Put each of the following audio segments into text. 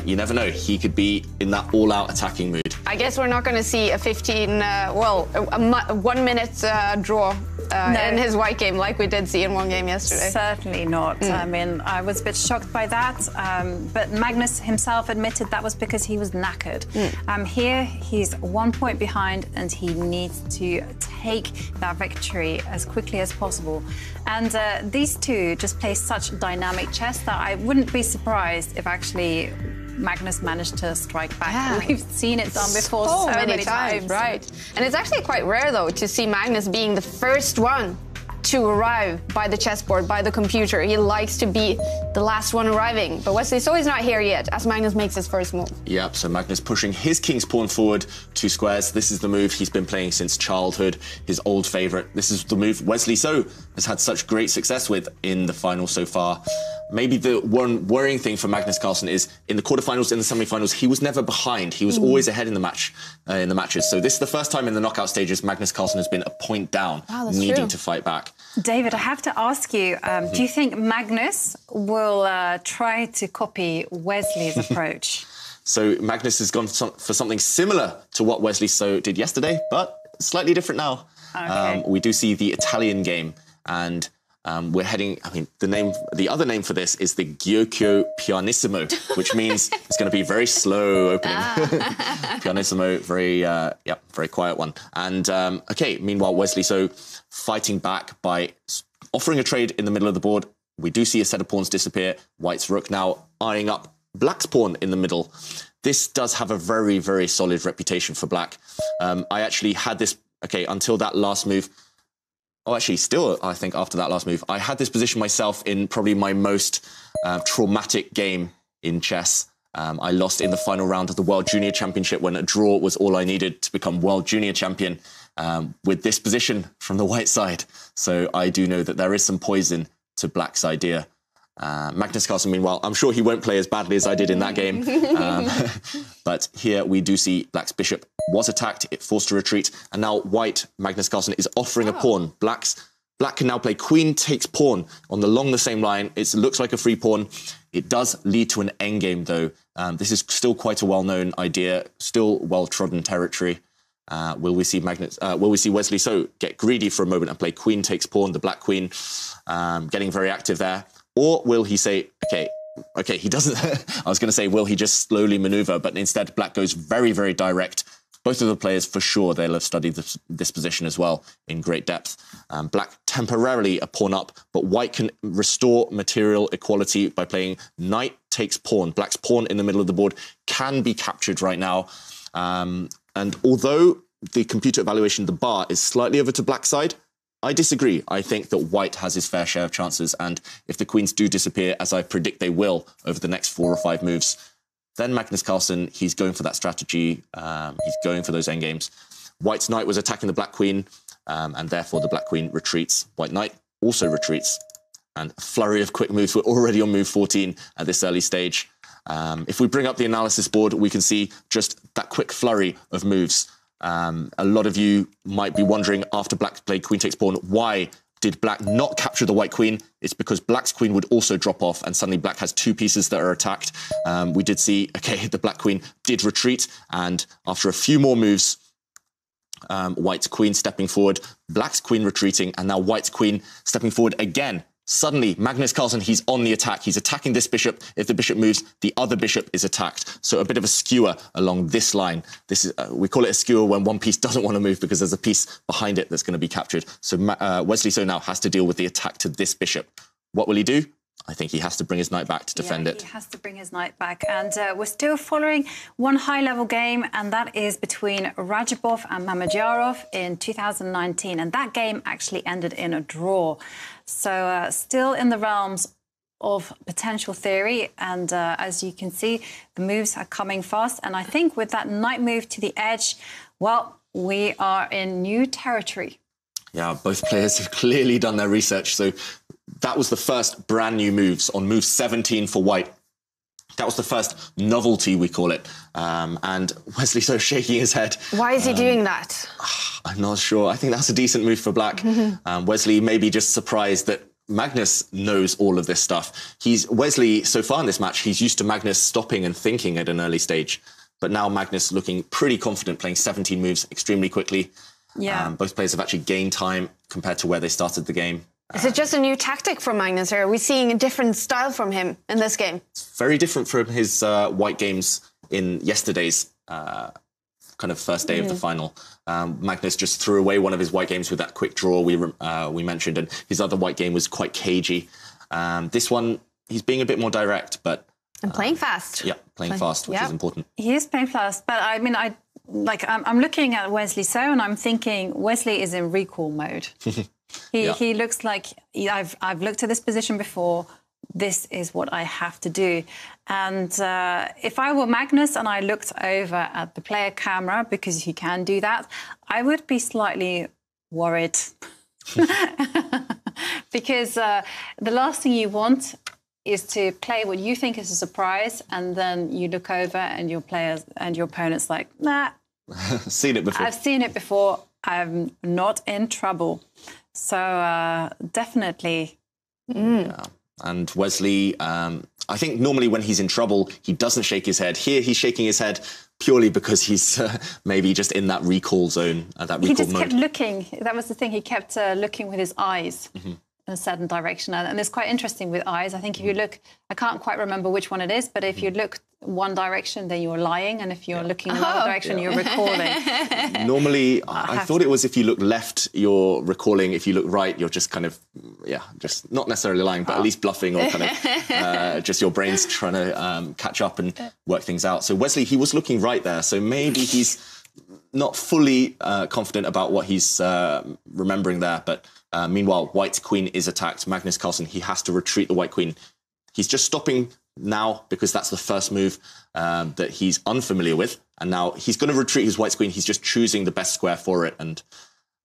you never know. He could be in that all-out attacking mood. I guess we're not going to see a 1-minute draw in his white game like we did see in one game yesterday. Certainly not. I mean, I was a bit shocked by that, but Magnus himself admitted that was because he was knackered. Here, he's 1 point behind and he needs to take that victory as quickly as possible. And these two just play such dynamic chess that I wouldn't be surprised if actually Magnus managed to strike back. Yeah. We've seen it done before so many times. Right. And it's actually quite rare, though, to see Magnus being the first one to arrive by the chessboard, by the computer. He likes to be the last one arriving. But Wesley, so he's not here yet, as Magnus makes his first move. Yep, so Magnus pushing his king's pawn forward 2 squares. This is the move he's been playing since childhood, his old favourite. This is the move Wesley So has had such great success with in the final so far. Maybe the one worrying thing for Magnus Carlsen is in the quarterfinals, in the semi-finals, he was never behind. He was always ahead in the matches. So this is the first time in the knockout stages Magnus Carlsen has been a point down, needing to fight back. David, I have to ask you, do you think Magnus will try to copy Wesley's approach? So Magnus has gone for something similar to what Wesley So did yesterday, but slightly different now. Okay. We do see the Italian game, and we're heading, I mean, the other name for this is the Gyokyo Pianissimo, which means it's going to be very slow opening. Pianissimo, very quiet one. And, OK, meanwhile, Wesley So fighting back by offering a trade in the middle of the board. We do see a set of pawns disappear. White's rook now eyeing up Black's pawn in the middle. This does have a very, very solid reputation for Black. I actually had this, OK, until that last move. Oh, actually, still, I think after that last move, I had this position myself in probably my most traumatic game in chess. I lost in the final round of the World Junior Championship when a draw was all I needed to become World Junior Champion with this position from the white side. So I do know that there is some poison to Black's idea. Magnus Carlsen, meanwhile, I'm sure he won't play as badly as I did in that game. But here we do see Black's bishop was attacked, it forced a retreat, and now White, Magnus Carlsen, is offering a pawn. Black can now play queen takes pawn along the same line. It looks like a free pawn. It does lead to an endgame, though. This is still quite a well-known idea, still well-trodden territory. Will we see Wesley So get greedy for a moment and play queen takes pawn, the black queen, getting very active there? Or will he say, okay, he doesn't, I was going to say, will he just slowly maneuver? But instead, Black goes very, very direct. Both of the players, for sure, they'll have studied this position as well in great depth. Black temporarily a pawn up, but White can restore material equality by playing knight takes pawn. Black's pawn in the middle of the board can be captured right now. And although the computer evaluation, the bar, is slightly over to Black's side, I disagree. I think that White has his fair share of chances, and if the queens do disappear, as I predict they will over the next 4 or 5 moves, then Magnus Carlsen, he's going for that strategy. He's going for those endgames. White's knight was attacking the black queen, and therefore the black queen retreats. White knight also retreats. And a flurry of quick moves. We're already on move 14 at this early stage. If we bring up the analysis board, we can see just that quick flurry of moves. A lot of you might be wondering, after Black played queen takes pawn, why did Black not capture the white queen? It's because Black's queen would also drop off, and suddenly Black has 2 pieces that are attacked. We did see, okay, the black queen did retreat, and after a few more moves, White's queen stepping forward, Black's queen retreating, and now White's queen stepping forward again. Suddenly, Magnus Carlsen, he's on the attack. He's attacking this bishop. If the bishop moves, the other bishop is attacked. So a bit of a skewer along this line. This is we call it a skewer when one piece doesn't want to move because there's a piece behind it that's going to be captured. So Wesley So now has to deal with the attack to this bishop. What will he do? I think he has to bring his knight back to defend it. He has to bring his knight back. And we're still following one high-level game, and that is between Rajabov and Mamedyarov in 2019. And that game actually ended in a draw. So still in the realms of potential theory. And as you can see, the moves are coming fast. And I think with that knight move to the edge, well, we are in new territory. Yeah, both players have clearly done their research. So that was the first brand new moves on move 17 for White. That was the first novelty, we call it. And Wesley So shaking his head. Why is he doing that? I'm not sure. I think that's a decent move for Black. Wesley may be just surprised that Magnus knows all of this stuff. Wesley, so far in this match, he's used to Magnus stopping and thinking at an early stage. But now Magnus looking pretty confident, playing 17 moves extremely quickly. Yeah. Both players have actually gained time compared to where they started the game. Is it just a new tactic from Magnus, or are we seeing a different style from him in this game? It's very different from his white games in yesterday's kind of first day of the final. Magnus just threw away one of his white games with that quick draw we mentioned, and his other white game was quite cagey. This one, he's being a bit more direct, but... And playing fast. Yeah, playing fast, which is important. He is playing fast, but I mean, I'm looking at Wesley So, and I'm thinking Wesley is in recall mode. He looks like I've looked at this position before. This is what I have to do. And if I were Magnus and I looked over at the player camera, because he can do that, I would be slightly worried. Because the last thing you want is to play what you think is a surprise, and then you look over and your players and your opponent's like, nah. Seen it before. I've seen it before. I'm not in trouble. So definitely. Yeah. And Wesley, I think normally when he's in trouble, he doesn't shake his head. Here, he's shaking his head purely because he's maybe just in that recall zone, that recall mode. He just kept looking. That was the thing. He kept looking with his eyes in a certain direction. And it's quite interesting with eyes. I think if you look, I can't quite remember which one it is, but if you look one direction, then you're lying. And if you're looking in another direction, you're recalling. Normally, I thought it was if you look left, you're recalling. If you look right, you're just kind of, just not necessarily lying, but at least bluffing, or kind of just your brain's trying to catch up and work things out. So Wesley, he was looking right there. So maybe he's not fully confident about what he's remembering there. But meanwhile, white queen is attacked. Magnus Carlsen, he has to retreat the white queen. He's just stopping now because that's the first move that he's unfamiliar with. And now he's going to retreat his white queen. He's just choosing the best square for it. And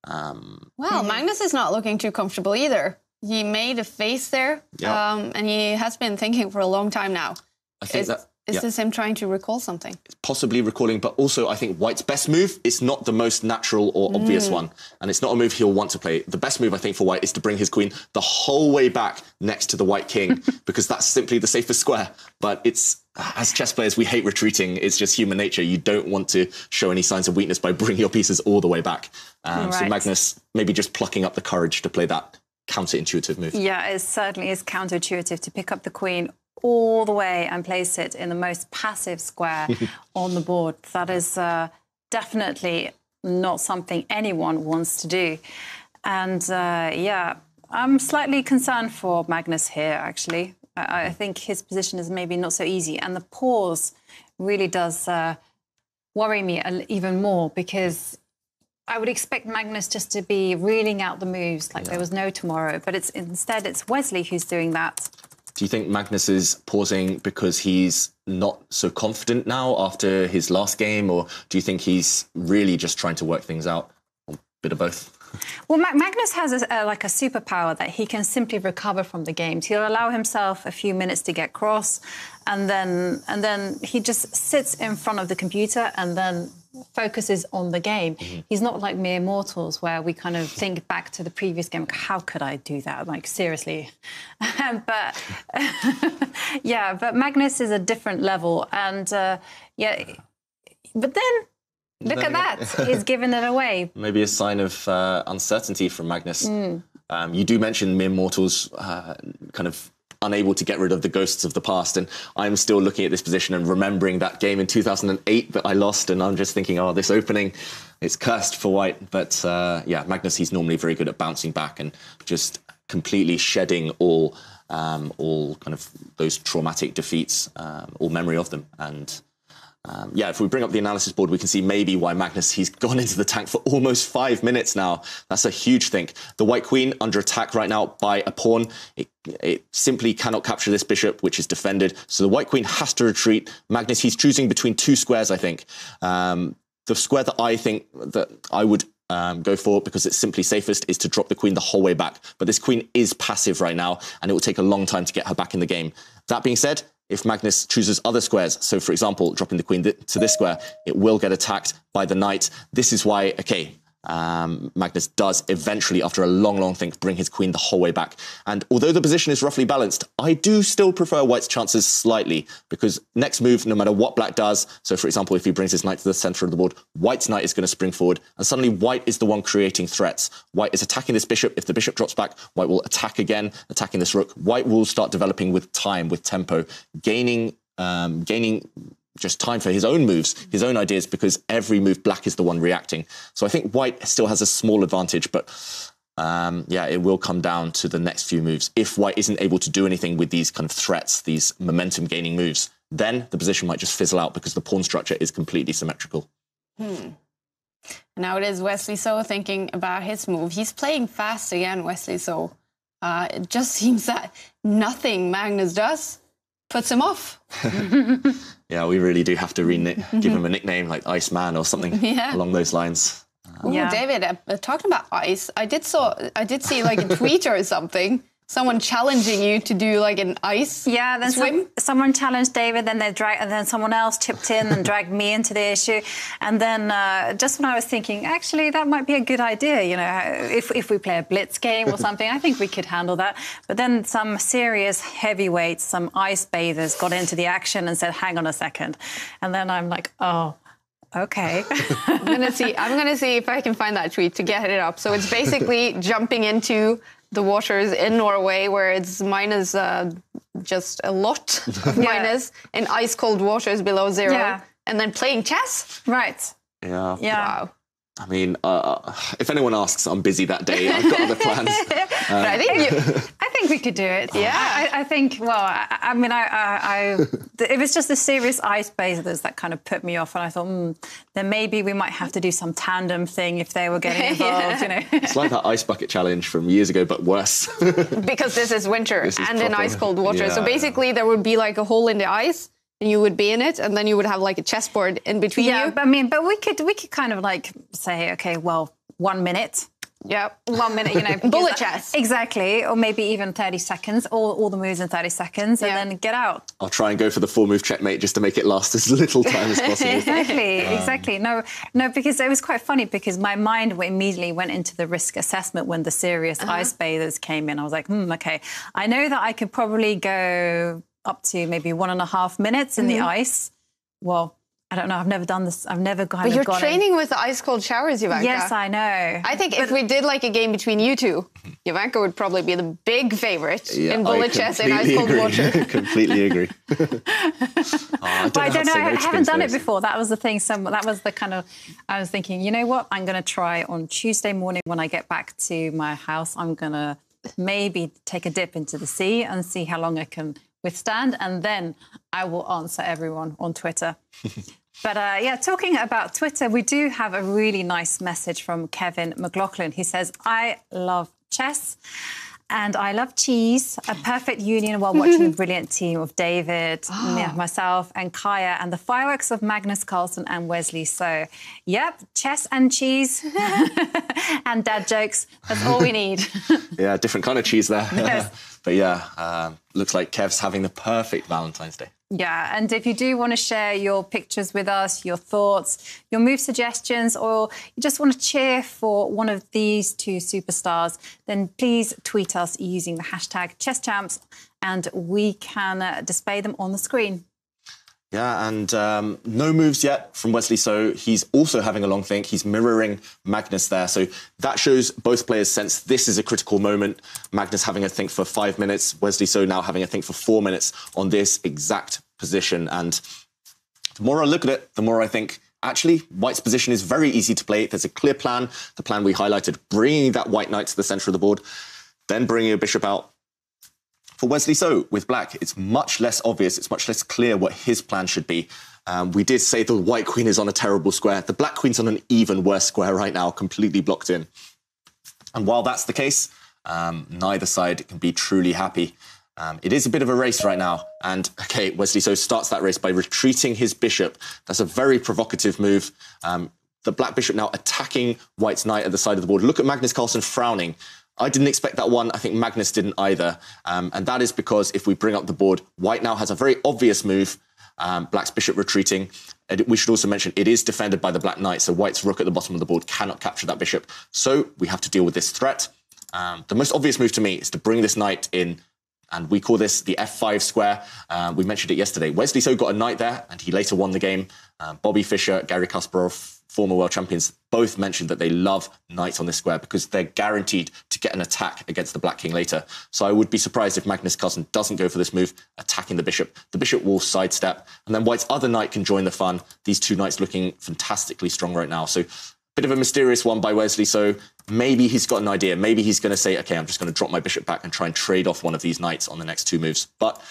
well, Magnus is not looking too comfortable either. He made a face there, and he has been thinking for a long time now. I think Is this him trying to recall something? It's possibly recalling, but also I think White's best move is not the most natural or obvious one. And it's not a move he'll want to play. The best move, I think, for White is to bring his queen the whole way back next to the white king, because that's simply the safest square. But it's, as chess players, we hate retreating. It's just human nature. You don't want to show any signs of weakness by bringing your pieces all the way back. So Magnus maybe just plucking up the courage to play that counterintuitive move. Yeah, it certainly is counterintuitive to pick up the queen all the way and place it in the most passive square on the board. That is definitely not something anyone wants to do. And I'm slightly concerned for Magnus here, actually. I think his position is maybe not so easy. And the pause really does worry me even more, because I would expect Magnus just to be reeling out the moves like there was no tomorrow. But instead it's Wesley who's doing that. Do you think Magnus is pausing because he's not so confident now after his last game, or do you think he's really just trying to work things out? Or a bit of both? Well, Magnus has a superpower that he can simply recover from the games. He'll allow himself a few minutes to get cross, and then he just sits in front of the computer and then focuses on the game. He's not like mere mortals where we kind of think back to the previous game. How could I do that? Like, seriously. But Magnus is a different level. And but then look at that. He's given it away. Maybe a sign of uncertainty from Magnus. You do mention mere mortals kind of unable to get rid of the ghosts of the past, and I'm still looking at this position and remembering that game in 2008 that I lost, and I'm just thinking, oh, this opening, it's cursed for White. But Magnus, he's normally very good at bouncing back and just completely shedding all kind of those traumatic defeats, all memory of them. And if we bring up the analysis board, we can see maybe why Magnus, he's gone into the tank for almost 5 minutes now. That's a huge thing. The white queen under attack right now by a pawn. It simply cannot capture this bishop, which is defended. So the white queen has to retreat. Magnus, he's choosing between two squares, I think. The square that I think that I would go for, because it's simply safest, is to drop the queen the whole way back. But this queen is passive right now, and it will take a long time to get her back in the game. That being said, if Magnus chooses other squares, so for example, dropping the queen to this square, it will get attacked by the knight. This is why, Magnus does eventually, after a long think, bring his queen the whole way back. And although the position is roughly balanced, I do still prefer white's chances slightly, because next move, no matter what black does, so for example, if he brings his knight to the center of the board, white's knight is going to spring forward, and suddenly white is the one creating threats. White is attacking this bishop. If the bishop drops back, white will attack again, attacking this rook. White will start developing with time, with tempo, gaining just time for his own moves, his own ideas, because every move black is the one reacting. So I think white still has a small advantage, but yeah, it will come down to the next few moves. If white isn't able to do anything with these kind of threats, these momentum gaining moves, then the position might just fizzle out because the pawn structure is completely symmetrical. Now it is Wesley So thinking about his move. He's playing fast again, Wesley So. It just seems that nothing Magnus does puts him off. Yeah, we really do have to give him a nickname like Iceman or something along those lines. David, talking about ice, I did see like a tweet or something. Someone challenging you to do like an ice swim. Someone challenged David, then then someone else chipped in and dragged me into the issue. And then just when I was thinking, actually, that might be a good idea, you know, if we play a blitz game or something, I think we could handle that. But then some serious heavyweights, some ice bathers got into the action and said, hang on a second. And then I'm like, oh, okay. I'm gonna see if I can find that tweet to get it up. So it's basically jumping into the waters in Norway where it's minus just a lot of minus in ice cold waters below zero, and then playing chess. Right. Yeah. Wow. I mean, if anyone asks, I'm busy that day. I've got other plans. But I think we could do it. Yeah. I think, well, I mean, it was just the serious ice bathers that kind of put me off. And I thought, then maybe we might have to do some tandem thing if they were getting involved, you know. It's like that ice bucket challenge from years ago, but worse. Because this is winter and in ice cold water. So basically there would be like a hole in the ice. And you would be in it, and then you would have like a chessboard in between you. Yeah, I mean, but we could kind of like say, okay, well, 1 minute. Yeah, 1 minute, you know. Bullet chess. Exactly, or maybe even 30 seconds, all the moves in 30 seconds, and then get out. I'll try and go for the 4-move checkmate just to make it last as little time as possible. Exactly. No, because it was quite funny because my mind immediately went into the risk assessment when the serious ice bathers came in. I was like, okay, I know that I could probably go up to maybe 1.5 minutes in the ice. Well, I don't know. I've never done this. I've never gone. But you're training with the ice cold showers, Ivanka. Yes, I know. I think if we did like a game between you two, Ivanka would probably be the big favorite in bullet chess in ice cold water. Completely agree. I don't know. I haven't done it before. That was the thing. That was the kind of. I was thinking, you know what? I'm going to try on Tuesday morning when I get back to my house. I'm going to maybe take a dip into the sea and see how long I can withstand, and then I will answer everyone on Twitter. But yeah, talking about Twitter, we do have a really nice message from Kevin McLaughlin. He says, I love chess and I love cheese, a perfect union while watching the brilliant team of David, myself and Kaya, and the fireworks of Magnus Carlsen and Wesley So. Yep, chess and cheese and dad jokes, that's all we need. Yeah, different kind of cheese there. Yes. But yeah, looks like Kev's having the perfect Valentine's Day. Yeah, and if you do want to share your pictures with us, your thoughts, your move suggestions, or you just want to cheer for one of these two superstars, then please tweet us using the hashtag #ChessChamps and we can display them on the screen. Yeah, and no moves yet from Wesley So. He's also having a long think. He's mirroring Magnus there. So that shows both players sense this is a critical moment. Magnus having a think for 5 minutes. Wesley So now having a think for 4 minutes on this exact position. And the more I look at it, the more I think, actually, white's position is very easy to play. There's a clear plan. The plan we highlighted, bringing that white knight to the center of the board, then bringing a bishop out. For Wesley So, with black, it's much less obvious, it's much less clear what his plan should be. We did say the white queen is on a terrible square. The black queen's on an even worse square right now, completely blocked in. And while that's the case, neither side can be truly happy. It is a bit of a race right now. And, okay, Wesley So starts that race by retreating his bishop. That's a very provocative move. The black bishop now attacking white's knight at the side of the board. Look at Magnus Carlsen frowning. I didn't expect that one. I think Magnus didn't either. And that is because if we bring up the board, white now has a very obvious move. Black's bishop retreating. We should also mention it is defended by the black knight, so white's rook at the bottom of the board cannot capture that bishop. So we have to deal with this threat. The most obvious move to me is to bring this knight in, and we call this the F5 square. We mentioned it yesterday. Wesley So got a knight there, and he later won the game. Bobby Fischer, Garry Kasparov, former world champions, both mentioned that they love knights on this square because they're guaranteed to get an attack against the black king later. So I would be surprised if Magnus Carlsen doesn't go for this move, attacking the bishop. The bishop will sidestep, and then white's other knight can join the fun. These two knights looking fantastically strong right now. So bit of a mysterious one by Wesley. So maybe he's got an idea. Maybe he's going to say, OK, I'm just going to drop my bishop back and try and trade off one of these knights on the next two moves. But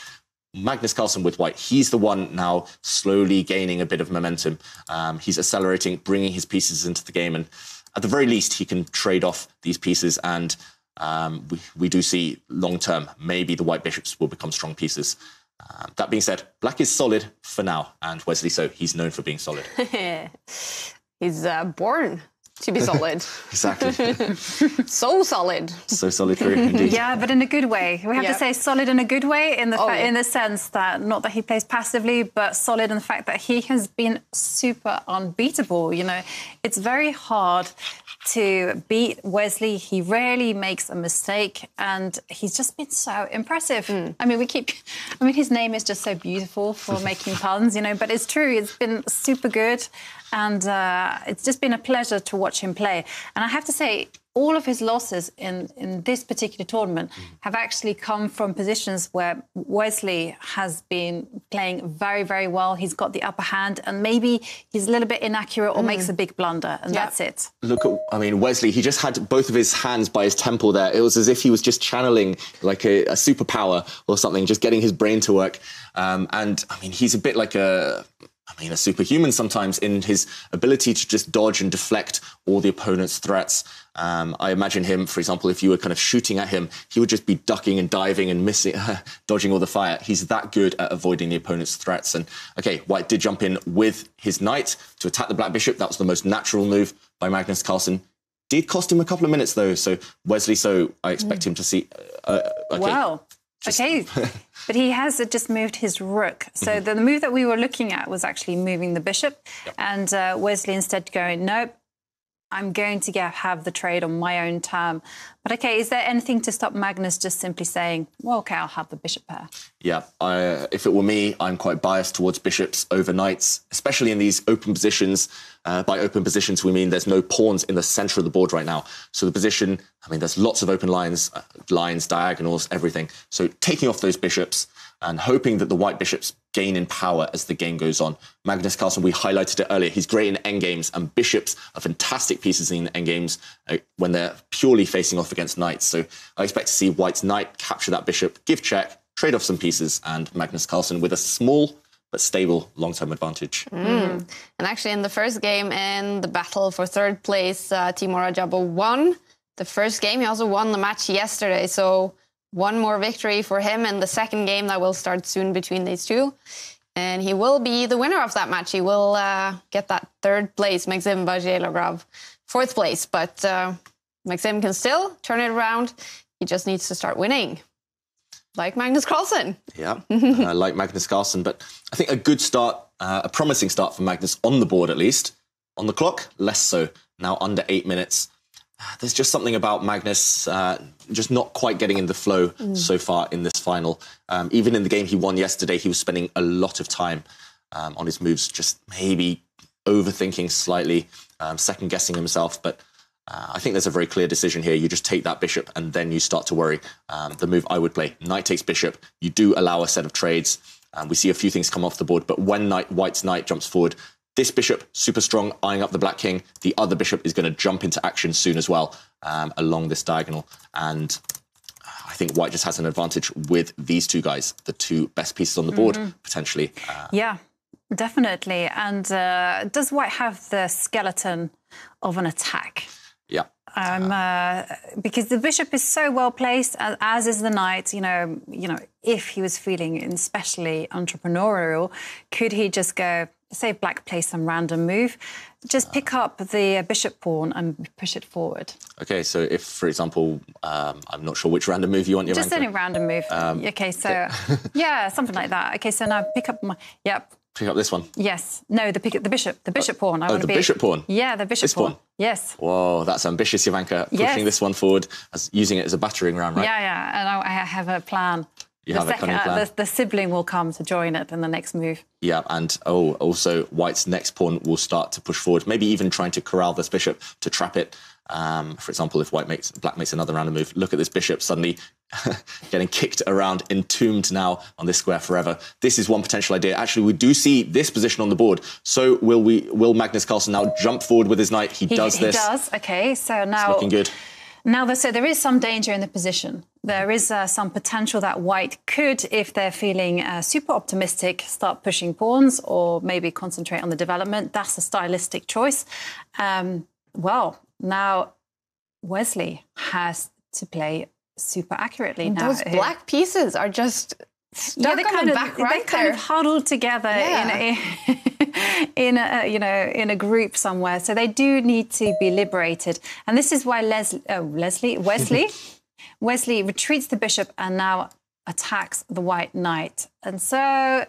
Magnus Carlsen with white, he's the one now slowly gaining a bit of momentum. He's accelerating, bringing his pieces into the game. And at the very least, he can trade off these pieces. And we do see long term, maybe the white bishops will become strong pieces. That being said, black is solid for now. And Wesley So, he's known for being solid. He's born to be solid. Exactly. So solid. So solid, true, indeed. Yeah, but in a good way. We have to say solid in a good way, in the sense that not that he plays passively, but solid in the fact that he has been super unbeatable. You know, it's very hard to beat Wesley. He rarely makes a mistake, and he's just been so impressive. I mean, his name is just so beautiful for making puns, you know, but it's true. It's been super good, and it's just been a pleasure to watch him play. And I have to say, all of his losses in this particular tournament have actually come from positions where Wesley has been playing very, very well. He's got the upper hand, and maybe he's a little bit inaccurate or makes a big blunder, and that's it. Look at, Wesley, he just had both of his hands by his temple there. It was as if he was just channeling like a superpower or something, just getting his brain to work. He's a bit like a superhuman sometimes in his ability to just dodge and deflect all the opponent's threats. I imagine him, for example, if you were kind of shooting at him, he would just be ducking and diving and missing, dodging all the fire. He's that good at avoiding the opponent's threats. And OK, white did jump in with his knight to attack the black bishop. That was the most natural move by Magnus Carlsen. Did cost him a couple of minutes, though. So Wesley So, I expect him to see... Wow. OK, but he has just moved his rook. So the move that we were looking at was actually moving the bishop. Yep. And Wesley instead going, nope, I'm going to have the trade on my own term. But OK, is there anything to stop Magnus just simply saying, well, OK, I'll have the bishop pair? Yeah, if it were me, I'm quite biased towards bishops over knights, especially in these open positions. By open positions, we mean there's no pawns in the centre of the board right now. So the position, there's lots of open lines, diagonals, everything. So taking off those bishops and hoping that the white bishops gain in power as the game goes on. Magnus Carlsen, we highlighted it earlier, he's great in endgames, and bishops are fantastic pieces in endgames when they're purely facing off against knights. So I expect to see white's knight capture that bishop, give check, trade off some pieces, and Magnus Carlsen with a small but stable long-term advantage. And actually in the first game in the battle for third place, Timur Ajabo won the first game. He also won the match yesterday. So one more victory for him in the second game that will start soon between these two. And he will be the winner of that match. He will get that third place. Maxim Bajilogrov, fourth place. But Maxim can still turn it around. He just needs to start winning. Like Magnus Carlsen. Yeah, like Magnus Carlsen. But I think a good start, a promising start for Magnus on the board at least. On the clock, less so. Now under 8 minutes. There's just something about Magnus just not quite getting in the flow so far in this final. Even in the game he won yesterday, he was spending a lot of time on his moves, just maybe overthinking slightly, second-guessing himself. But I think there's a very clear decision here. You just take that bishop and then you start to worry. The move I would play, knight takes bishop. You do allow a set of trades. We see a few things come off the board, but when white's knight jumps forward, this bishop, super strong, eyeing up the black king. The other bishop is going to jump into action soon as well along this diagonal. And I think white just has an advantage with these two guys, the two best pieces on the board, potentially. Yeah, definitely. And does white have the skeleton of an attack? Yeah. Because the bishop is so well placed, as is the knight. You know, if he was feeling especially entrepreneurial, could he just go, say black plays some random move, just pick up the bishop pawn and push it forward. Okay, so if, for example, I'm not sure which random move you want, Just any random move. Okay, so, yeah, something like that. Okay, so now pick up my, yep. Pick up this one? Yes. No, the bishop pawn. I want to be... bishop pawn? Yeah, the bishop pawn. Yes. Whoa, that's ambitious, Jovanka, pushing this one forward, using it as a battering ram, right? Yeah, and I have a plan. The sibling will come to join it in the next move. Yeah, and also White's next pawn will start to push forward, maybe even trying to corral this bishop to trap it. For example, if Black makes another random move, look at this bishop suddenly getting kicked around, entombed now on this square forever. This is one potential idea. Actually, we do see this position on the board. So will Magnus Carlsen now jump forward with his knight? He does this. He does. Okay, so now it's looking good. Now, so there is some danger in the position. There is some potential that White could, if they're feeling super optimistic, start pushing pawns or maybe concentrate on the development. That's a stylistic choice. Well, now Wesley has to play super accurately. Now, those black pieces are just stuck on the back right there. They're kind of huddled together in a group somewhere. So they do need to be liberated. And this is why Wesley retreats the bishop and now attacks the white knight. And so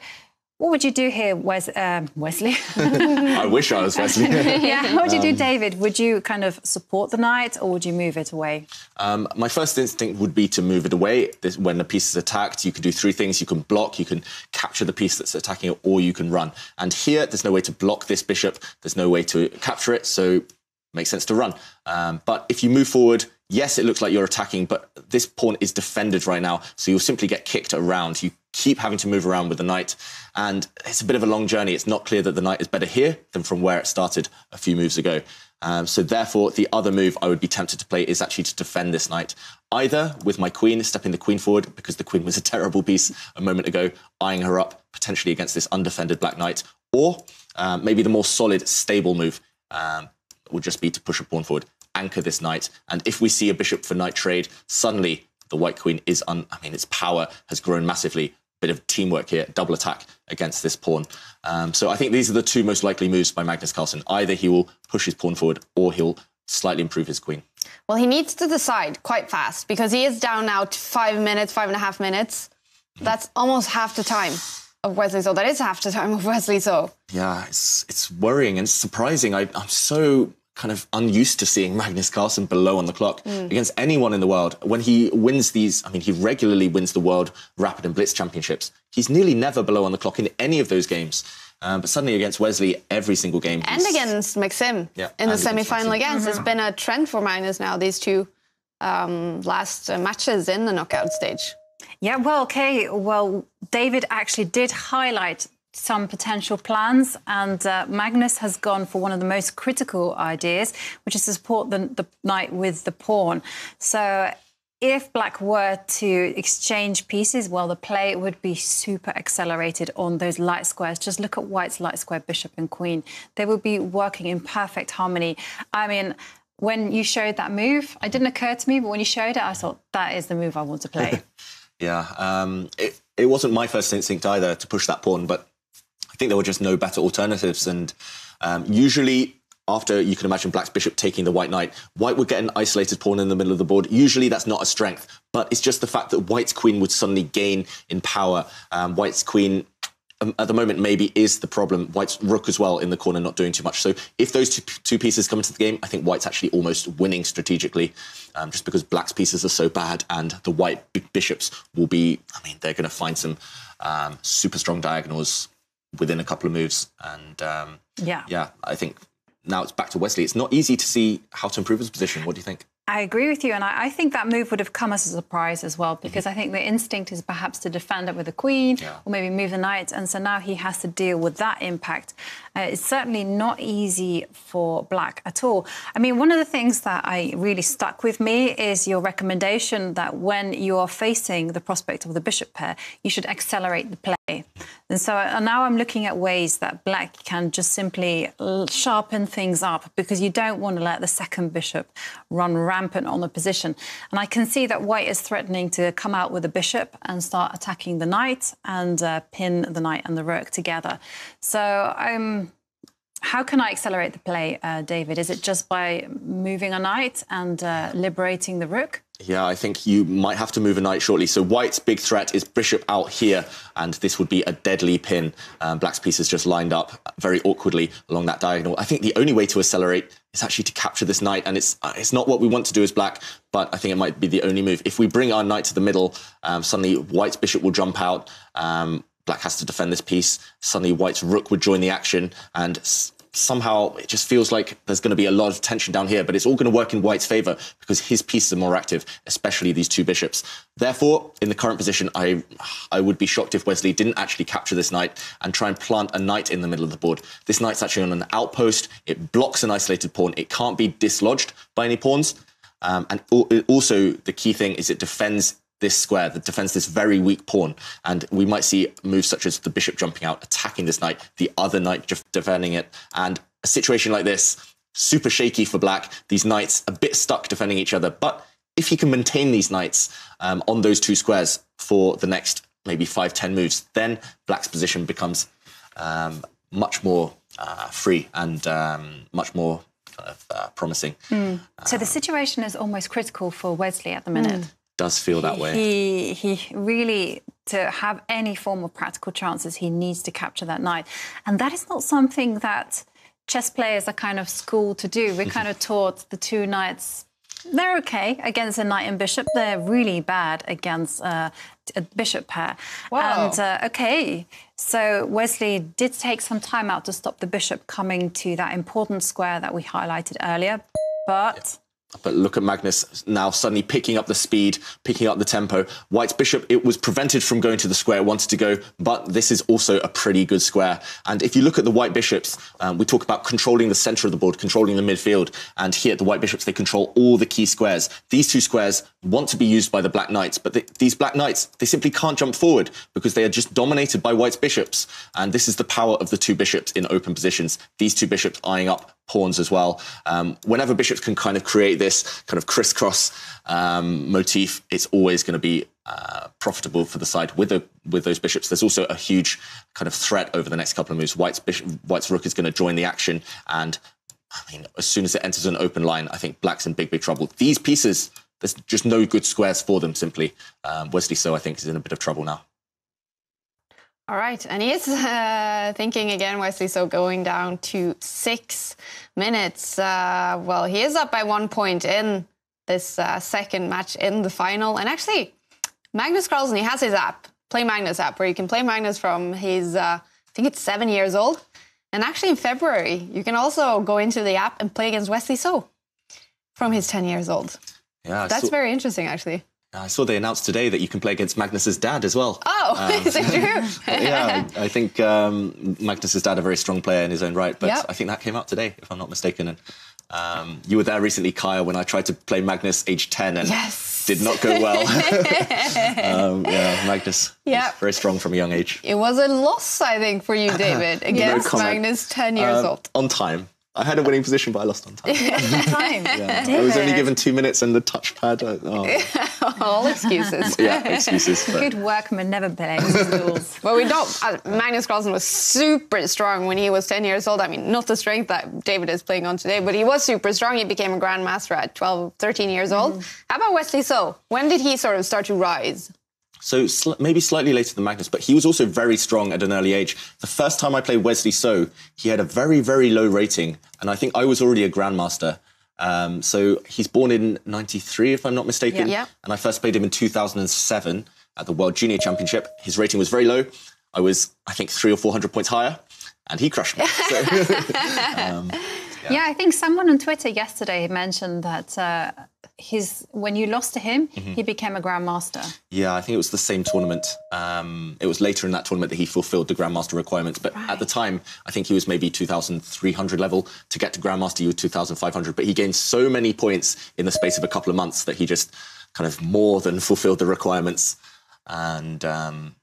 what would you do here, Wesley? I wish I was Wesley. Yeah, what would you do, David? Would you kind of support the knight or would you move it away? My first instinct would be to move it away. When the piece is attacked, you can do three things. You can block, you can capture the piece that's attacking it, or you can run. And here, there's no way to block this bishop. There's no way to capture it, so it makes sense to run. But if you move forward, yes, it looks like you're attacking, but this pawn is defended right now, so you'll simply get kicked around. You keep having to move around with the knight, and it's a bit of a long journey. It's not clear that the knight is better here than from where it started a few moves ago. So therefore, the other move I would be tempted to play is actually to defend this knight, either with my queen, stepping the queen forward, because the queen was a terrible piece a moment ago, eyeing her up potentially against this undefended black knight, or maybe the more solid, stable move would just be to push a pawn forward, anchor this knight, and if we see a bishop for knight trade, suddenly the white queen is its power has grown massively. Bit of teamwork here, double attack against this pawn. So I think these are the two most likely moves by Magnus Carlsen. Either he will push his pawn forward or he'll slightly improve his queen. Well, he needs to decide quite fast because he is down now to 5.5 minutes. That's almost half the time of Wesley So. That is half the time of Wesley So. Yeah, it's worrying and surprising. I'm so kind of unused to seeing Magnus Carlsen below on the clock against anyone in the world. When he wins these, he regularly wins the World Rapid and Blitz Championships. He's nearly never below on the clock in any of those games. But suddenly against Wesley, every single game. And against Maxim in the semi-final against. It's been a trend for Magnus now, these two last matches in the knockout stage. Yeah, well, okay. Well, David actually did highlight some potential plans, and Magnus has gone for one of the most critical ideas, which is to support the knight with the pawn. So if Black were to exchange pieces, well, the play would be super accelerated on those light squares. Just look at White's light square bishop and queen. They would be working in perfect harmony. When you showed that move, it didn't occur to me, but when you showed it, I thought, that is the move I want to play. Yeah, it wasn't my first instinct either to push that pawn, but I think there were just no better alternatives. And usually, after, you can imagine, Black's bishop taking the white knight, White would get an isolated pawn in the middle of the board. Usually that's not a strength, but it's just the fact that White's queen would suddenly gain in power. White's queen, at the moment, maybe is the problem. White's rook as well in the corner, not doing too much. So if those two pieces come into the game, I think White's actually almost winning strategically, just because Black's pieces are so bad, and the white bishops will be, they're going to find some super strong diagonals within a couple of moves. And yeah, I think now it's back to Wesley. It's not easy to see how to improve his position. What do you think? I agree with you, and I think that move would have come as a surprise as well, because I think the instinct is perhaps to defend it with a queen, or maybe move the knight, and so now he has to deal with that impact. It's certainly not easy for Black at all. One of the things that really stuck with me is your recommendation that when you are facing the prospect of the bishop pair, you should accelerate the play. And so now I'm looking at ways that Black can just simply sharpen things up, because you don't want to let the second bishop run rampant on the position. And I can see that white is threatening to come out with the bishop and start attacking the knight and pin the knight and the rook together. So how can I accelerate the play, David? Is it just by moving a knight and liberating the rook? Yeah, I think you might have to move a knight shortly. So white's big threat is bishop out here, and this would be a deadly pin. Black's piece is just lined up very awkwardly along that diagonal. I think the only way to accelerate is actually to capture this knight, and it's not what we want to do as black, but I think it might be the only move. If we bring our knight to the middle, suddenly white's bishop will jump out. Black has to defend this piece. Suddenly white's rook would join the action, and somehow it just feels like there's going to be a lot of tension down here, but it's all going to work in white's favour because his pieces are more active, especially these two bishops. Therefore, in the current position, I would be shocked if Wesley didn't actually capture this knight and try and plant a knight in the middle of the board. This knight's actually on an outpost. It blocks an isolated pawn. It can't be dislodged by any pawns. And also, the key thing is it defends this square, that defends this very weak pawn. And we might see moves such as the bishop jumping out, attacking this knight, the other knight defending it. And a situation like this, super shaky for black. These knights a bit stuck defending each other. But if he can maintain these knights on those two squares for the next maybe 5-10 moves, then black's position becomes much more free and much more kind of promising. So the situation is almost critical for Wesley at the minute. Does feel that way. He really, to have any form of practical chances, he needs to capture that knight. And that is not something that chess players are kind of schooled to do. We're kind of taught the two knights, they're okay against a knight and bishop. They're really bad against a bishop pair. Wow. And, okay, so Wesley did take some time out to stop the bishop coming to that important square that we highlighted earlier, but... Yeah. But look at Magnus now suddenly picking up the speed, picking up the tempo. White's bishop, it was prevented from going to the square it wanted to go, but this is also a pretty good square. And if you look at the white bishops, we talk about controlling the center of the board, controlling the midfield. And here at the white bishops, they control all the key squares. These two squares want to be used by the black knights, but these black knights, they simply can't jump forward because they are just dominated by white's bishops. And this is the power of the two bishops in open positions. These two bishops eyeing up pawns as well. Whenever bishops can kind of create this kind of crisscross motif, it's always going to be profitable for the side with those bishops. There's also a huge kind of threat over the next couple of moves. White's rook is going to join the action, and I mean, as soon as it enters an open line, I think black's in big trouble. These pieces, there's just no good squares for them. Simply, Wesley So I think is in a bit of trouble now. All right, and he is thinking again, Wesley So going down to 6 minutes. Well, he is up by 1 point in this second match in the final. And actually, Magnus Carlsen, he has his app, Play Magnus app, where you can play Magnus from his, I think it's 7 years old. And actually in February, you can also go into the app and play against Wesley So from his 10 years old. Yeah, that's very interesting, actually. I saw they announced today that you can play against Magnus's dad as well. Oh, is it true? Yeah, I think Magnus's dad, a very strong player in his own right, but I think that came out today, if I'm not mistaken. And you were there recently, Kaya, when I tried to play Magnus age 10 and did not go well. Yeah, Magnus was very strong from a young age. It was a loss, I think, for you, David, against Magnus, 10 years old. On time. I had a winning position, but I lost on time. I was only given 2 minutes and the touchpad. All excuses. Yeah, excuses. Good workman never plays the rules. Well, we don't. Magnus Carlsen was super strong when he was 10 years old. I mean, not the strength that David is playing on today, but he was super strong. He became a grandmaster at 12, 13 years old. How about Wesley So? When did he sort of start to rise? So maybe slightly later than Magnus, but he was also very strong at an early age. The first time I played Wesley So, he had a very, very low rating. And I think I was already a grandmaster. So he's born in 93, if I'm not mistaken. Yeah. And I first played him in 2007 at the World Junior Championship. His rating was very low. I was, I think, 300 or 400 points higher. And he crushed me. So, yeah, I think someone on Twitter yesterday mentioned that when you lost to him, he became a grandmaster. Yeah, I think it was the same tournament. It was later in that tournament that he fulfilled the grandmaster requirements. But at the time, I think he was maybe 2,300 level. To get to grandmaster, you were 2,500. But he gained so many points in the space of a couple of months that he just kind of more than fulfilled the requirements. And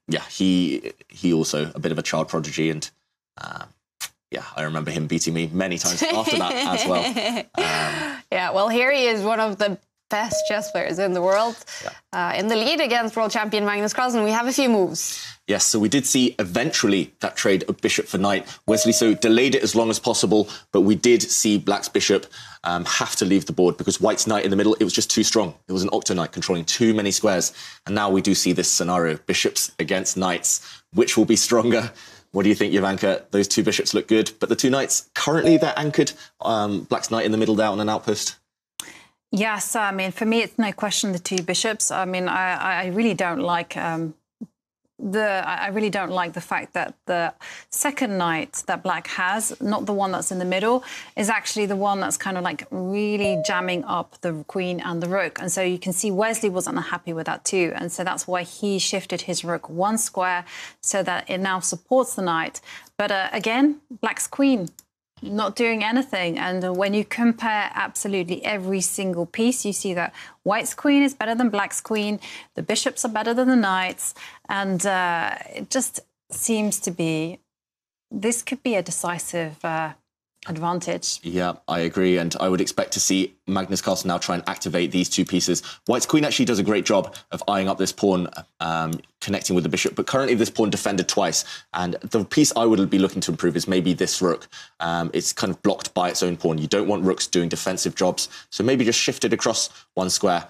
yeah, he also a bit of a child prodigy. And yeah, I remember him beating me many times after that as well. Yeah, well, here he is, one of the best chess players in the world. In the lead against world champion Magnus Carlsen, we have a few moves. Yes, so we did see eventually that trade of bishop for knight. Wesley so delayed it as long as possible, but we did see black's bishop have to leave the board because white's knight in the middle, it was just too strong. It was an octo knight controlling too many squares. And now we do see this scenario, bishops against knights. Which will be stronger? What do you think, Jovanka? Those two bishops look good, but the two knights, currently they're anchored. Black's knight in the middle there on an outpost. Yes, I mean, for me, it's no question the two bishops. I mean, I really don't like I really don't like the fact that the second knight that black has, not the one that's in the middle, is actually the one that's kind of like really jamming up the queen and the rook. And so you can see Wesley wasn't happy with that too. And so that's why he shifted his rook one square so that it now supports the knight. But again, black's queen not doing anything. And when you compare absolutely every single piece, you see that white's queen is better than black's queen, the bishops are better than the knights, and it just seems to be, this could be a decisive advantage. Yeah, I agree. And I would expect to see Magnus Carlsen now try and activate these two pieces. White's queen actually does a great job of eyeing up this pawn, connecting with the bishop. But currently this pawn defended twice. And the piece I would be looking to improve is maybe this rook. It's kind of blocked by its own pawn. You don't want rooks doing defensive jobs. So maybe just shift it across one square.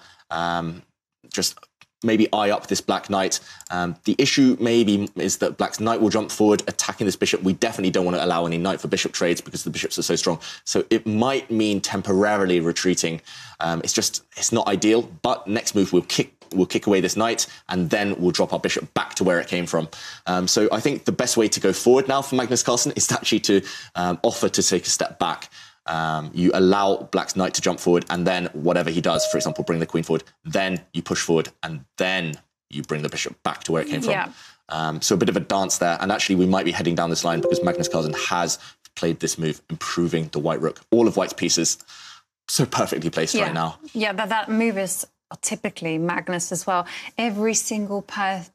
Just maybe eye up this black knight. The issue maybe is that black's knight will jump forward, attacking this bishop. We definitely don't want to allow any knight for bishop trades because the bishops are so strong. So it might mean temporarily retreating. It's not ideal, but next move we'll kick away this knight and then we'll drop our bishop back to where it came from. So I think the best way to go forward now for Magnus Carlsen is actually to offer to take a step back. You allow black's knight to jump forward and then whatever he does, for example, bring the queen forward, then you push forward and then you bring the bishop back to where it came from. So a bit of a dance there. And actually we might be heading down this line because Magnus Carlsen has played this move, improving the white rook. All of white's pieces so perfectly placed right now. Yeah, that move is typically Magnus as well. Every single piece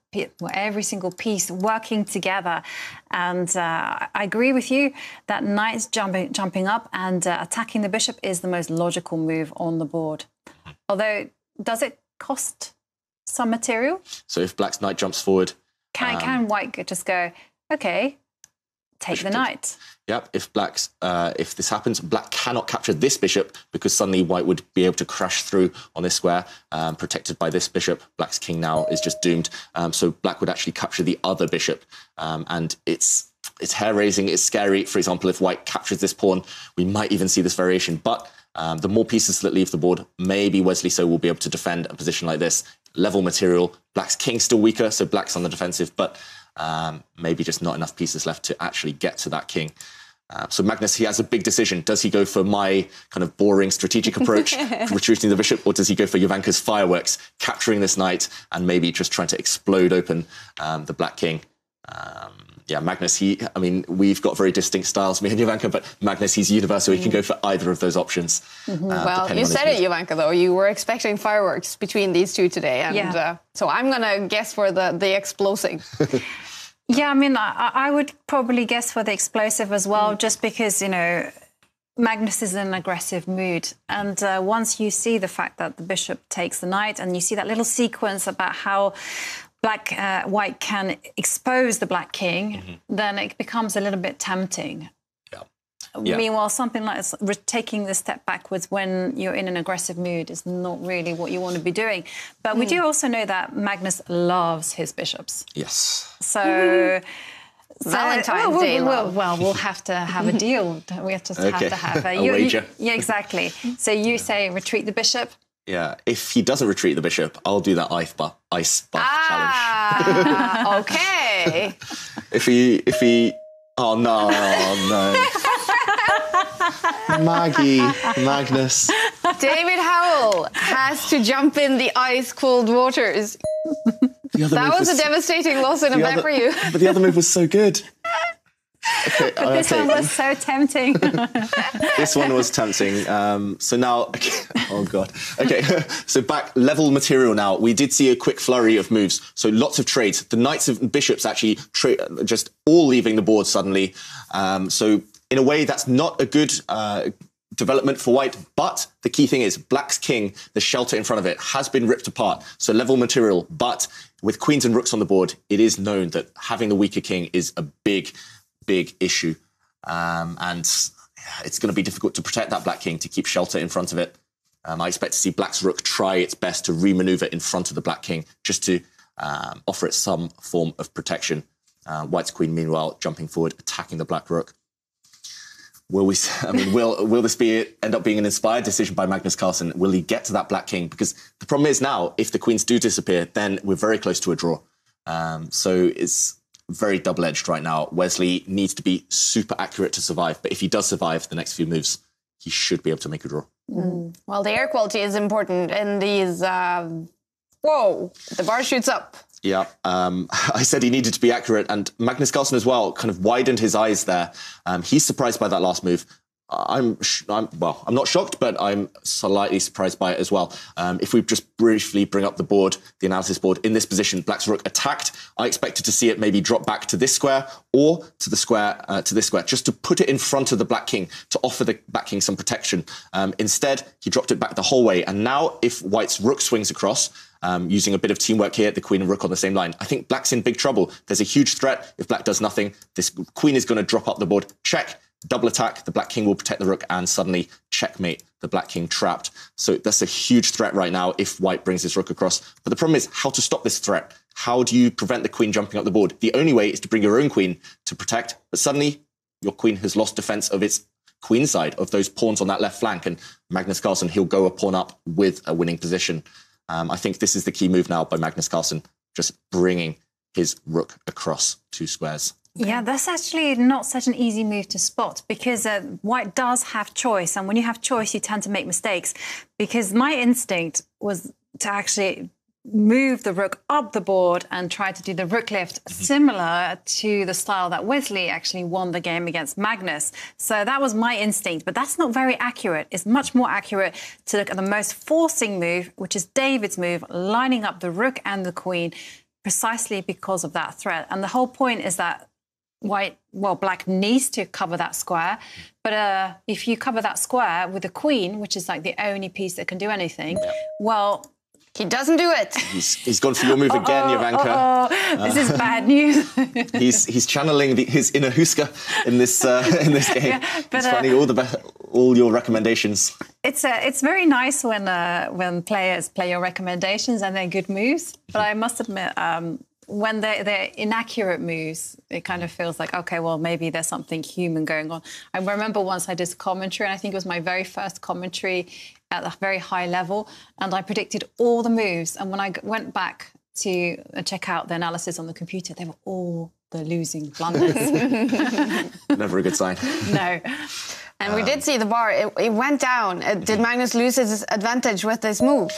working together. And I agree with you that knights jumping up and attacking the bishop is the most logical move on the board. Although, does it cost some material? So if black's knight jumps forward... Can white just go, OK, take the knight? Yep, if this happens, black cannot capture this bishop because suddenly white would be able to crash through on this square, protected by this bishop. Black's king now is just doomed. So black would actually capture the other bishop. And it's hair-raising, it's scary. For example, if white captures this pawn, we might even see this variation. But the more pieces that leave the board, maybe Wesley so will be able to defend a position like this. Level material, black's king's still weaker, so black's on the defensive, but maybe just not enough pieces left to actually get to that king. So Magnus, he has a big decision. Does he go for my kind of boring strategic approach, retreating the bishop, or does he go for Jovanka's fireworks, capturing this knight and maybe just trying to explode open the black king? Yeah, Magnus, I mean, we've got very distinct styles, me and Jovanka, but Magnus, he's universal. He can go for either of those options. Well, you said it, Jovanka, though. You were expecting fireworks between these two today. And so I'm going to guess for the explosive. Yeah, I mean, I would probably guess for the explosive as well, just because, you know, Magnus is in an aggressive mood. And once you see the fact that the bishop takes the knight and you see that little sequence about how white can expose the black king, then it becomes a little bit tempting. Meanwhile, something like taking the step backwards when you're in an aggressive mood is not really what you want to be doing. But we do also know that Magnus loves his bishops. Yes. So... Valentine's Day. We'll have to have a deal. We have to have a wager. Yeah, exactly. So you say retreat the bishop. Yeah, if he doesn't retreat the bishop, I'll do that ice bath challenge. Okay. If he, oh no, Magnus. David Howell has to jump in the ice-cold waters. That was a devastating loss in a bet for you. But the other move was so good. Okay, but this one was so tempting. This one was tempting. So now, oh God. Okay, so back level material now. We did see a quick flurry of moves. So lots of trades. The knights and bishops actually just all leaving the board suddenly. So in a way, that's not a good development for white, but the key thing is black's king, the shelter in front of it, has been ripped apart, so level material, but with queens and rooks on the board, it is known that having the weaker king is a big, big issue. And it's going to be difficult to protect that black king, to keep shelter in front of it. I expect to see black's rook try its best to remaneuver in front of the black king, just to offer it some form of protection. White's queen, meanwhile, jumping forward, attacking the black rook. Will this end up being an inspired decision by Magnus Carlsen? Will he get to that black king? Because the problem is now, if the queens do disappear, then we're very close to a draw. So it's very double-edged right now. Wesley needs to be super accurate to survive, but if he does survive the next few moves, he should be able to make a draw. Well, the air quality is important in these... Whoa, the bar shoots up. Yeah, I said he needed to be accurate, and Magnus Carlsen as well kind of widened his eyes there. He's surprised by that last move. I'm not shocked, but I'm slightly surprised by it as well. If we just briefly bring up the board, the analysis board, in this position, black's rook attacked. I expected to see it maybe drop back to this square or to the square, just to put it in front of the black king, to offer the black king some protection. Instead, he dropped it back the whole way. And now if white's rook swings across, using a bit of teamwork here, the queen and rook on the same line, I think black's in big trouble. There's a huge threat. If black does nothing, this queen is going to drop up the board. Check. Double attack, the black king will protect the rook, and suddenly checkmate, the black king trapped. So that's a huge threat right now if white brings his rook across. But the problem is how to stop this threat. How do you prevent the queen jumping up the board? The only way is to bring your own queen to protect, but suddenly your queen has lost defense of its queen side, of those pawns on that left flank, and Magnus Carlsen, he'll go a pawn up with a winning position. I think this is the key move now by Magnus Carlsen, just bringing his rook across 2 squares. Yeah, that's actually not such an easy move to spot, because white does have choice. And when you have choice, you tend to make mistakes. Because my instinct was to actually move the rook up the board and try to do the rook lift, similar to the style that Wesley actually won the game against Magnus. So that was my instinct, but that's not very accurate. It's much more accurate to look at the most forcing move, which is David's move, lining up the rook and the queen precisely because of that threat. And the whole point is that black needs to cover that square, but if you cover that square with the queen, which is like the only piece that can do anything, well, he doesn't do it. He's gone for your move again, Jovanka. This is bad news. he's channeling his inner Huska in this game. Yeah, but, he's finding all your recommendations. It's very nice when players play your recommendations and they're good moves. But I must admit, when they're inaccurate moves, it kind of feels like, OK, well, maybe there's something human going on. I remember once I did commentary, and I think it was my very first commentary at a very high level, and I predicted all the moves. And when I went back to check out the analysis on the computer, they were all the losing blunders. Never a good sign. No. And we did see the bar. It went down. Did Magnus lose his advantage with this move?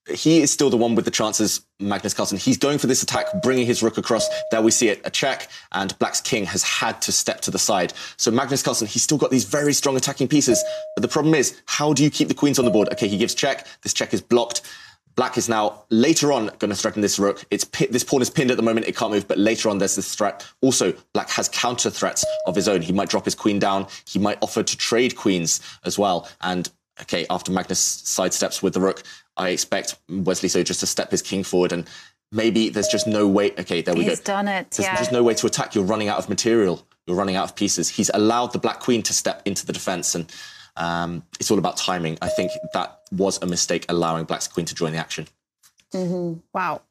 He is still the one with the chances, Magnus Carlsen. He's going for this attack, bringing his rook across. There we see it, a check, and black's king has had to step to the side. So Magnus Carlsen, he's still got these very strong attacking pieces. But the problem is, how do you keep the queens on the board? OK, he gives check. This check is blocked. Black is now, later on, going to threaten this rook. This pawn is pinned at the moment. It can't move, but later on, there's this threat. Also, black has counter threats of his own. He might drop his queen down. He might offer to trade queens as well. And OK, after Magnus sidesteps with the rook, I expect Wesley so just to step his king forward, and maybe there's just no way. OK, there we go. He's done it, There's just no way to attack. You're running out of material. You're running out of pieces. He's allowed the black queen to step into the defence, and it's all about timing. I think that was a mistake, allowing black's queen to join the action. Wow.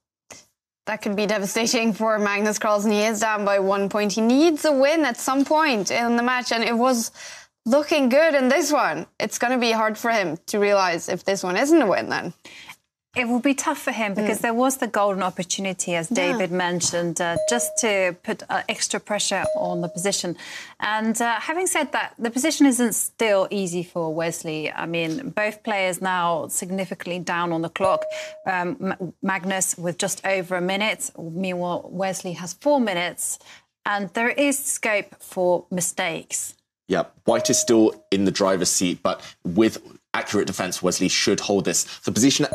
That could be devastating for Magnus Carlsen. He is down by 1 point. He needs a win at some point in the match, and it was looking good in this one. It's going to be hard for him to realise if this one isn't a win then. It will be tough for him because there was the golden opportunity, as David mentioned, just to put extra pressure on the position. And having said that, the position isn't still easy for Wesley. I mean, both players now significantly down on the clock. Magnus with just over a minute. Meanwhile, Wesley has 4 minutes. And there is scope for mistakes. Yeah, white is still in the driver's seat, but with accurate defence, Wesley should hold this. The position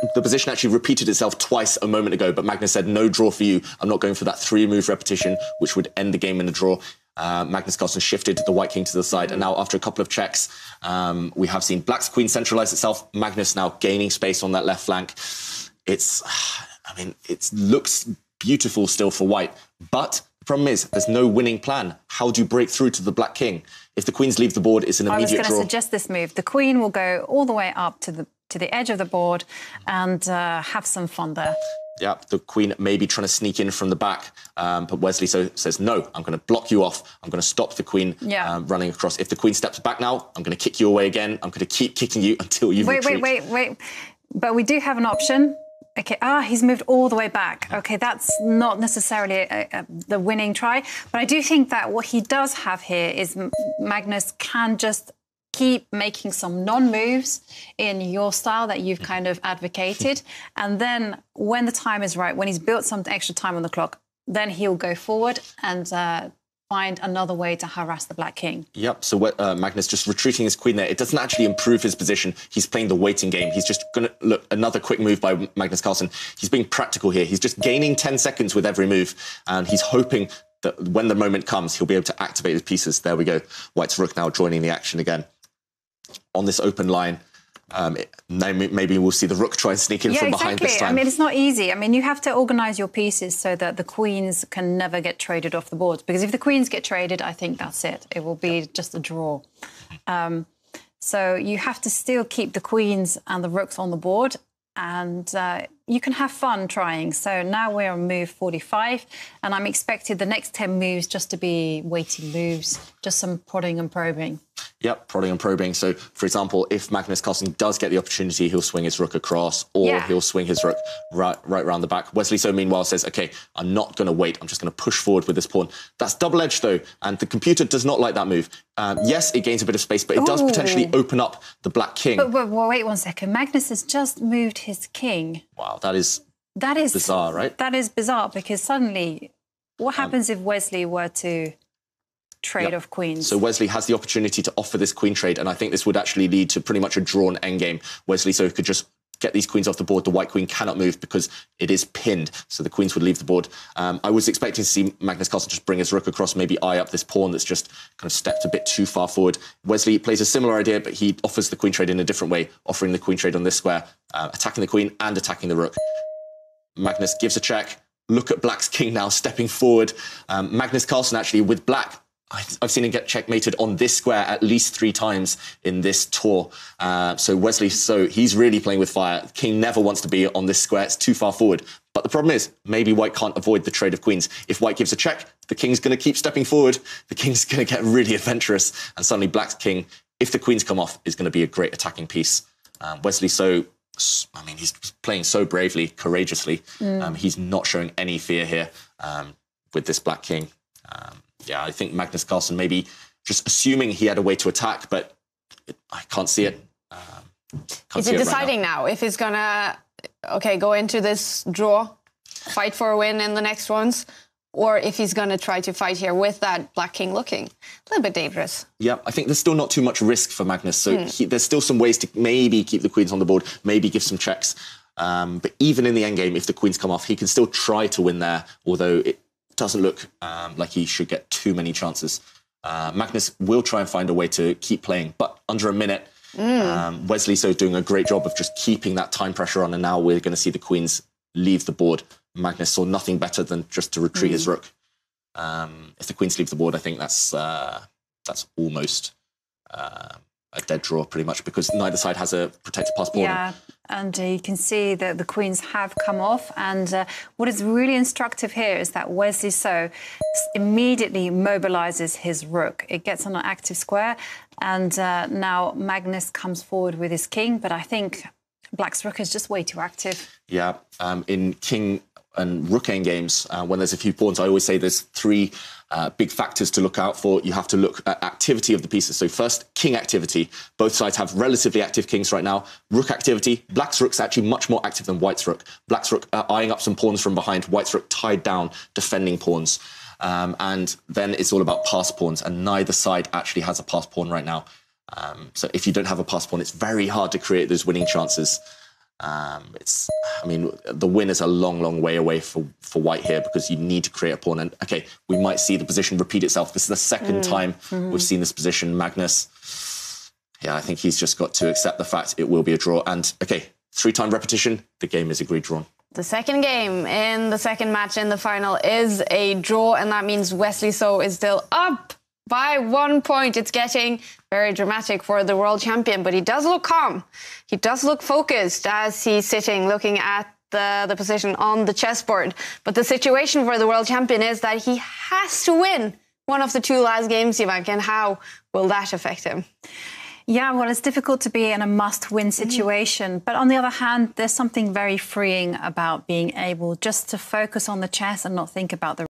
actually repeated itself twice a moment ago, but Magnus said, no draw for you. I'm not going for that 3-move repetition, which would end the game in a draw. Magnus Carlsen shifted the white king to the side, and now after a couple of checks, we have seen black's queen centralize itself. Magnus now gaining space on that left flank. It's, I mean, it looks beautiful still for white, but the problem is there's no winning plan. How do you break through to the black king? If the queens leave the board, it's an immediate draw. I was going to suggest this move. The queen will go all the way up to the edge of the board and have some fun there. Yeah, the queen may be trying to sneak in from the back, but Wesley says, no, I'm going to block you off. I'm going to stop the queen running across. If the queen steps back now, I'm going to kick you away again. I'm going to keep kicking you until you retreat. Wait. But we do have an option. Okay, he's moved all the way back. Okay, that's not necessarily the winning try. But I do think that what he does have here is Magnus can just keep making some non-moves in your style that you've kind of advocated. And then when the time is right, when he's built some extra time on the clock, then he'll go forward and find another way to harass the black king. Yep, so Magnus just retreating his queen there. It doesn't actually improve his position. He's playing the waiting game. He's just going to, look, another quick move by Magnus Carlsen. He's being practical here. He's just gaining 10 seconds with every move, and he's hoping that when the moment comes, he'll be able to activate his pieces. There we go. White's rook now joining the action again. On this open line, maybe we'll see the rook try and sneak in from behind this time. I mean, it's not easy. I mean, you have to organise your pieces so that the queens can never get traded off the board. Because if the queens get traded, I think that's it. It will be just a draw. So you have to still keep the queens and the rooks on the board, and you can have fun trying. So now we're on move 45, and I'm expecting the next 10 moves just to be waiting moves, just some prodding and probing. Yep, prodding and probing. So, for example, if Magnus Carlsen does get the opportunity, he'll swing his rook across, or he'll swing his rook right around the back. Wesley, so meanwhile, says, OK, I'm not going to wait. I'm just going to push forward with this pawn. That's double-edged, though, and the computer does not like that move. Yes, it gains a bit of space, but it does potentially open up the black king. But wait 1 second. Magnus has just moved his king. Wow, that is bizarre, right? That is bizarre, because suddenly, what happens if Wesley were to trade of queens? So Wesley has the opportunity to offer this queen trade, and I think this would actually lead to pretty much a drawn endgame. Wesley could just get these queens off the board. The white queen cannot move because it is pinned, so the queens would leave the board. I was expecting to see Magnus Carlsen just bring his rook across, maybe eye up this pawn that's just kind of stepped a bit too far forward. Wesley plays a similar idea, but he offers the queen trade in a different way, offering the queen trade on this square, attacking the queen and attacking the rook. Magnus gives a check. Look at black's king now stepping forward. Magnus Carlsen actually with black, I've seen him get checkmated on this square at least 3 times in this tour. So Wesley, he's really playing with fire. King never wants to be on this square. It's too far forward. But the problem is, maybe white can't avoid the trade of queens. If white gives a check, the king's going to keep stepping forward. The king's going to get really adventurous. And suddenly black's king, if the queens come off, is going to be a great attacking piece. Wesley, I mean, he's playing so bravely, courageously. He's not showing any fear here with this black king. Yeah, I think Magnus Carlsen maybe just assuming he had a way to attack, but I can't see it. Is he deciding now if he's going to, go into this draw, fight for a win in the next ones, or if he's going to try to fight here with that black king looking a little bit dangerous? Yeah, I think there's still not too much risk for Magnus, so there's still some ways to maybe keep the queens on the board, maybe give some checks. But even in the endgame, if the queens come off, he can still try to win there, although it doesn't look like he should get too many chances. Magnus will try and find a way to keep playing, but under a minute, Wesley doing a great job of just keeping that time pressure on, and now we're going to see the queens leave the board. Magnus saw nothing better than just to retreat his rook. If the queens leave the board, I think that's almost a dead draw, pretty much, because neither side has a protected pass pawn. Yeah, and you can see that the queens have come off. And what is really instructive here is that Wesley immediately mobilises his rook. It gets on an active square, and now Magnus comes forward with his king. But I think black's rook is just way too active. Yeah, in king and rook endgames, when there's a few pawns, I always say there's 3 big factors to look out for. You have to look at activity of the pieces. So first, king activity. Both sides have relatively active kings right now. Rook activity. Black's rook's actually much more active than white's rook. Black's rook eyeing up some pawns from behind. White's rook tied down, defending pawns. And then it's all about pass pawns, and neither side actually has a pass pawn right now. So if you don't have a pass pawn, it's very hard to create those winning chances. I mean, the win is a long, long way away for White here because you need to create a pawn. And okay, we might see the position repeat itself. This is the second time we've seen this position. Magnus, yeah, I think he's just got to accept the fact it will be a draw. And okay, 3-time repetition, the game is agreed drawn. The second game in the second match in the final is a draw, and that means Wesley So is still up by 1 point. It's getting very dramatic for the world champion, but he does look calm. He does look focused as he's sitting looking at the position on the chessboard. But the situation for the world champion is that he has to win one of the 2 last games, Ivanka, and how will that affect him? Yeah, well, it's difficult to be in a must-win situation. But on the other hand, there's something very freeing about being able just to focus on the chess and not think about the